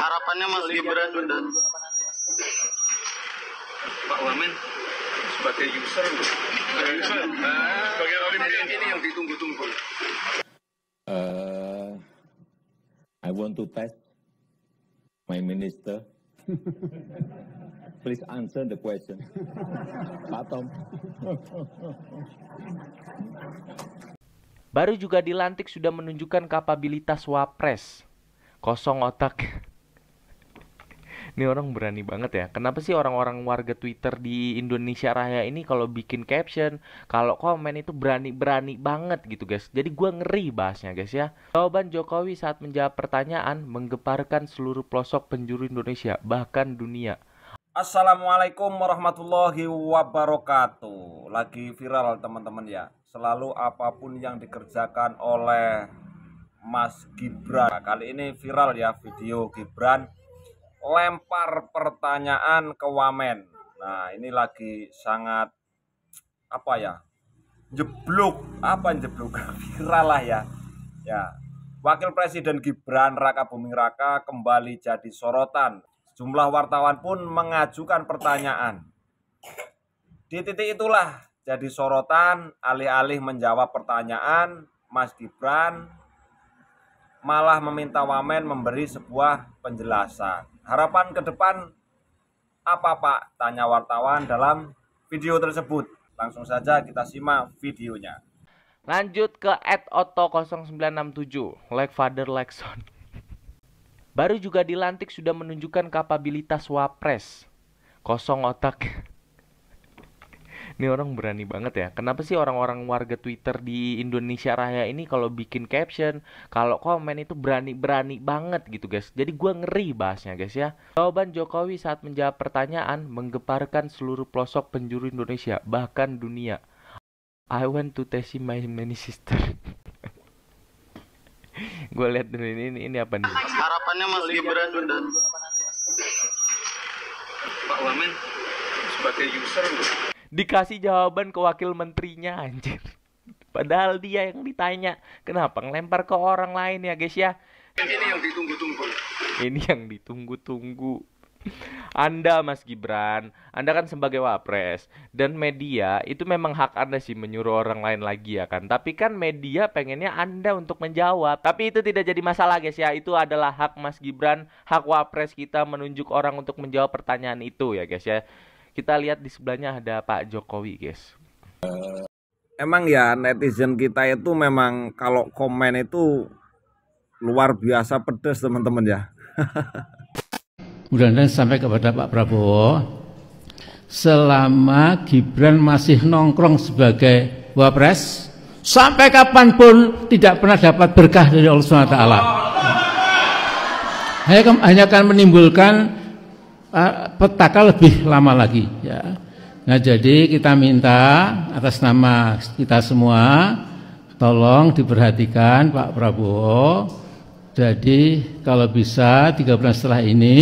Harapannya Mas Gibran udah Pak Wamen sebagai user, sebagai Olimpian ini yang ditunggu-tunggu. I want to test my minister. Please answer the question. Pak Tom. Baru juga dilantik sudah menunjukkan kapabilitas wapres. Kosong otak. Ini orang berani banget ya. Kenapa sih orang-orang warga Twitter di Indonesia Raya ini kalau bikin caption, kalau komen itu berani-berani banget gitu guys. Jadi gua ngeri bahasnya guys ya. Jawaban Jokowi saat menjawab pertanyaan menggeparkan seluruh pelosok penjuru Indonesia, bahkan dunia. Assalamualaikum warahmatullahi wabarakatuh. Lagi viral teman-teman ya. Selalu apapun yang dikerjakan oleh Mas Gibran. Nah, kali ini viral ya video Gibran lempar pertanyaan ke Wamen. Nah, ini lagi sangat jeblok viral lah ya. Ya, Wakil Presiden Gibran Raka Buming Raka kembali jadi sorotan. Jumlah wartawan pun mengajukan pertanyaan. Di titik itulah jadi sorotan, alih-alih menjawab pertanyaan, Mas Gibran malah meminta Wamen memberi sebuah penjelasan. Harapan ke depan apa Pak? Tanya wartawan dalam video tersebut. Langsung saja kita simak videonya. Lanjut ke @otto0967, like father like son. Baru juga dilantik sudah menunjukkan kapabilitas wapres. Kosong otak. Ini orang berani banget ya. Kenapa sih orang-orang warga Twitter di Indonesia Raya ini kalau bikin caption, kalau komen itu berani-berani banget gitu guys. Jadi gua ngeri bahasnya guys ya. Jawaban Jokowi saat menjawab pertanyaan menggeparkan seluruh pelosok penjuru Indonesia, bahkan dunia. I want to test my many sister. Gue lihat dulu ini apa nih? harapannya Mas Gibran udah Pak Wamen sebagai user. Dikasih jawaban ke wakil menterinya anjir. Padahal dia yang ditanya. Kenapa ngelempar ke orang lain ya guys ya? Ini yang ditunggu-tunggu. Ini yang ditunggu-tunggu. Anda Mas Gibran, Anda kan sebagai wapres. Dan media itu memang hak Anda sih menyuruh orang lain lagi ya kan. Tapi kan media pengennya Anda untuk menjawab. Tapi itu tidak jadi masalah guys ya. Itu adalah hak Mas Gibran, hak wapres kita menunjuk orang untuk menjawab pertanyaan itu ya guys ya. Kita lihat di sebelahnya ada Pak Jokowi guys. Emang ya netizen kita itu memang kalau komen itu luar biasa pedas teman-teman ya. Mudah-mudahan sampai kepada Pak Prabowo, selama Gibran masih nongkrong sebagai wapres, sampai kapanpun tidak pernah dapat berkah dari Allah SWT. Hanya akan menimbulkan petaka lebih lama lagi ya. Nah, jadi kita minta atas nama kita semua tolong diperhatikan Pak Prabowo. Jadi kalau bisa 3 bulan setelah ini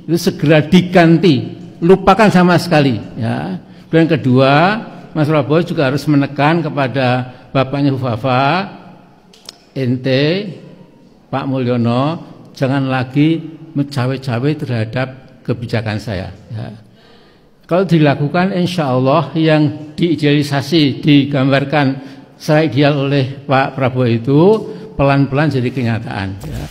itu segera diganti, lupakan sama sekali ya. Dan kedua, Mas Prabowo juga harus menekan kepada Bapaknya Hufafa, ente Pak Mulyono jangan lagi mencawe-cawe terhadap kebijakan saya ya. Kalau dilakukan insya Allah yang diidealisasi, digambarkan secara ideal oleh Pak Prabowo itu pelan-pelan jadi kenyataan ya.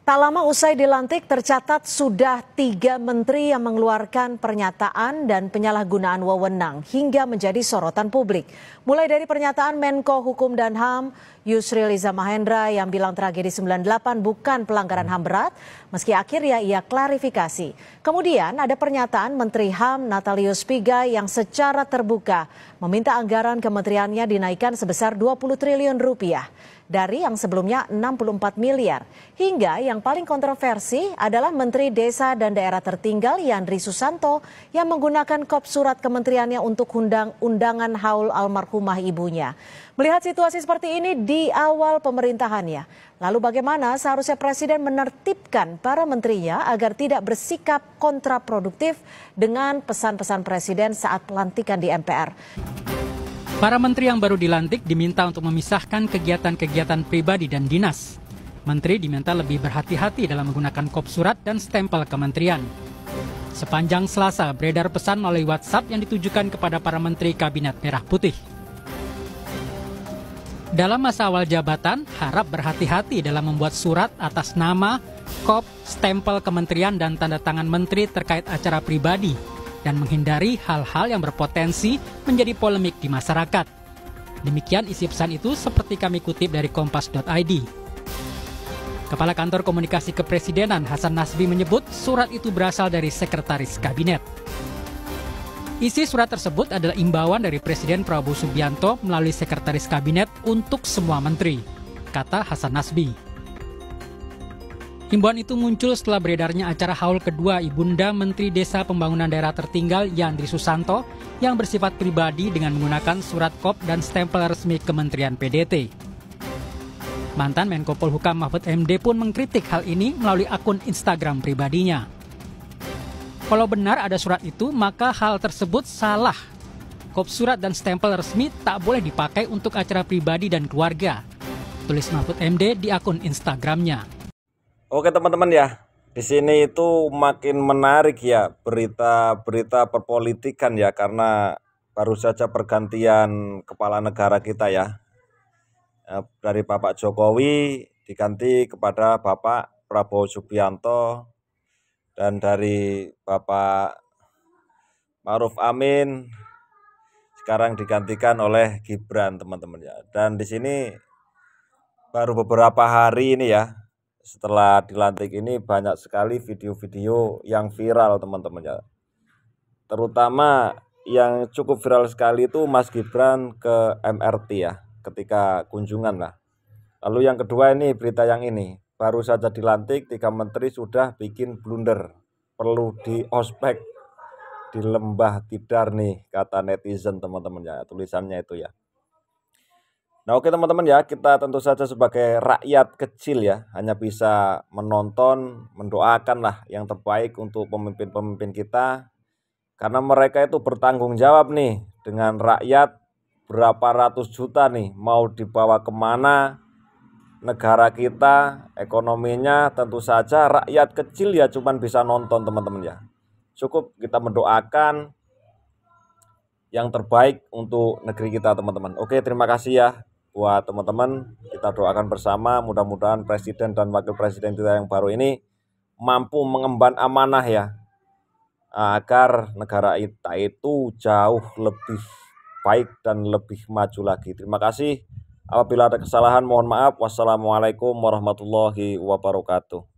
Tak lama usai dilantik tercatat sudah 3 menteri yang mengeluarkan pernyataan dan penyalahgunaan wewenang hingga menjadi sorotan publik. Mulai dari pernyataan Menko Hukum dan HAM Yusril Iza Mahendra yang bilang tragedi 98 bukan pelanggaran HAM berat, meski akhirnya ia klarifikasi. Kemudian ada pernyataan Menteri HAM Natalius Pigai yang secara terbuka meminta anggaran kementeriannya dinaikkan sebesar 20 triliun rupiah. Dari yang sebelumnya 64 miliar. Hingga yang paling kontroversi adalah Menteri Desa dan Daerah Tertinggal Yandri Susanto yang menggunakan kop surat kementeriannya untuk undangan haul almarhumah ibunya. Melihat situasi seperti ini di awal pemerintahannya, lalu bagaimana seharusnya Presiden menertibkan para menterinya agar tidak bersikap kontraproduktif dengan pesan-pesan Presiden saat pelantikan di MPR. Para menteri yang baru dilantik diminta untuk memisahkan kegiatan-kegiatan pribadi dan dinas. Menteri diminta lebih berhati-hati dalam menggunakan kop surat dan stempel kementerian. Sepanjang Selasa, beredar pesan melalui WhatsApp yang ditujukan kepada para menteri Kabinet Merah Putih. Dalam masa awal jabatan, harap berhati-hati dalam membuat surat atas nama, kop, stempel kementerian, dan tanda tangan menteri terkait acara pribadi, dan menghindari hal-hal yang berpotensi menjadi polemik di masyarakat. Demikian isi pesan itu seperti kami kutip dari kompas.id. Kepala Kantor Komunikasi Kepresidenan Hasan Nasbi menyebut surat itu berasal dari Sekretaris Kabinet. Isi surat tersebut adalah imbauan dari Presiden Prabowo Subianto melalui Sekretaris Kabinet untuk semua menteri, kata Hasan Nasbi. Himbauan itu muncul setelah beredarnya acara haul kedua Ibunda Menteri Desa Pembangunan Daerah Tertinggal Yandri Susanto yang bersifat pribadi dengan menggunakan surat kop dan stempel resmi Kementerian PDT. Mantan Menko Polhukam Mahfud MD pun mengkritik hal ini melalui akun Instagram pribadinya. Kalau benar ada surat itu, maka hal tersebut salah. Kop surat dan stempel resmi tak boleh dipakai untuk acara pribadi dan keluarga, tulis Mahfud MD di akun Instagramnya. Oke teman-teman ya, di sini itu makin menarik ya berita-berita perpolitikan ya, karena baru saja pergantian kepala negara kita ya. Dari Bapak Jokowi diganti kepada Bapak Prabowo Subianto, dan dari Bapak Ma'ruf Amin sekarang digantikan oleh Gibran teman-teman ya. Dan di sini baru beberapa hari ini ya, setelah dilantik ini banyak sekali video-video yang viral teman-teman ya. Terutama yang cukup viral sekali itu Mas Gibran ke MRT ya, ketika kunjungan lah. Lalu yang kedua ini berita yang ini, baru saja dilantik 3 menteri sudah bikin blunder, perlu di ospek di Lembah Tidar nih, kata netizen teman-teman ya, tulisannya itu ya. Nah oke teman-teman ya, kita tentu saja sebagai rakyat kecil ya, hanya bisa menonton, mendoakan lah yang terbaik untuk pemimpin-pemimpin kita, karena mereka itu bertanggung jawab nih dengan rakyat, berapa ratus juta nih mau dibawa kemana negara kita, ekonominya. Tentu saja rakyat kecil ya cuman bisa nonton teman-teman ya. Cukup kita mendoakan yang terbaik untuk negeri kita teman-teman. Oke, terima kasih ya buat teman-teman. Kita doakan bersama, mudah-mudahan presiden dan wakil presiden kita yang baru ini mampu mengemban amanah ya, agar negara kita itu jauh lebih baik dan lebih maju lagi. Terima kasih. Apabila ada kesalahan mohon maaf. Wassalamualaikum warahmatullahi wabarakatuh.